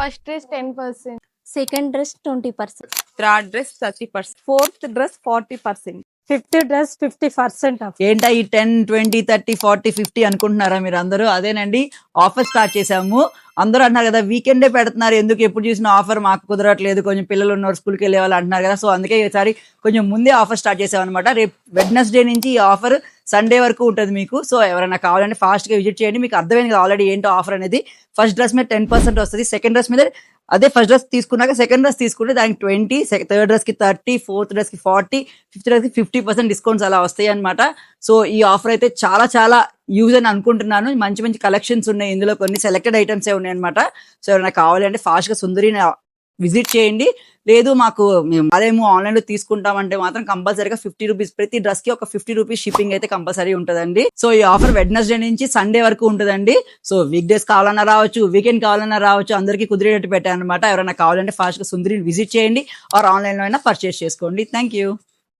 First dress 10%, second dress 20%, third dress 30%, fourth dress 40%. Fifth dress 50% of. ఏంటా ఈ 10, 20, 30, 40, 50 అనుకుంటున్నారా మీరు అందరూ? అదేనండి, ఆఫర్ స్టార్ట్ చేసాము. అందరూ అంటున్నారు కదా వీకెండే పెడుతున్నారు, ఎందుకు ఎప్పుడు చూసిన ఆఫర్ మాకు కుదరట్లేదు, కొంచెం పిల్లలు ఉన్నారు స్కూల్కి వెళ్ళే వాళ్ళు అంటున్నారు కదా. సో అందుకే ఈసారి కొంచెం ముందే ఆఫర్ స్టార్ట్ చేసాం అనమాట. రేపు వెడ్నెస్డే నుంచి ఈ ఆఫర్ సండే వరకు ఉంటుంది మీకు. సో ఎవరైనా కావాలంటే ఫాస్ట్ గా విజిట్ చేయండి, మీకు అర్థమైంది ఆల్రెడీ ఏంటో ఆఫర్ అనేది. ఫస్ట్ డ్రెస్ మీద 10% వస్తుంది, సెకండ్ డ్రెస్ మీద అదే ఫస్ట్ డ్రెస్ తీసుకున్నాక సెకండ్ డ్రెస్ తీసుకుంటే దానికి 20, థర్డ్ డ్రెస్ కి 30, ఫోర్త్ డ్రెస్ కి 40, ఫిఫ్త్ డ్రెస్ కి 50% డిస్కౌంట్స్ అలా వస్తాయి అనమాట. సో ఈ ఆఫర్ అయితే చాలా చాలా యూజ్ అని అనుకుంటున్నాను. మంచి మంచి కలెక్షన్స్ ఉన్నాయి ఇందులో, కొన్ని సెలెక్టెడ్ ఐటమ్స్ ఏ ఉన్నాయి అనమాట. సో ఎవరైనా కావాలంటే ఫాస్ట్ గా సుందరిని విజిట్ చేయండి. లేదు మాకు మేము అదేమో ఆన్లైన్ లో తీసుకుంటామంటే మాత్రం కంపల్సరీగా 50 రూపీస్, ప్రతి డ్రెస్ కి ఒక 50 రూపీస్ షిప్పింగ్ అయితే కంపల్సరీ ఉంటుందండి. సో ఈ ఆఫర్ వెడ్నెస్డే నుంచి సండే వరకు ఉంటుందండి. సో వీక్ డేస్ కావాలన్నా రావచ్చు, వీకెండ్ కావాలన్నా రావచ్చు, అందరికీ కుదిరేటట్టు పెట్టాను అనమాట. ఎవరైనా కావాలంటే ఫాస్ట్ గా సుందరిని విజిట్ చేయండి, ఆర్ ఆన్లైన్ లో అయినా పర్చేస్ చేసుకోండి. Thank you.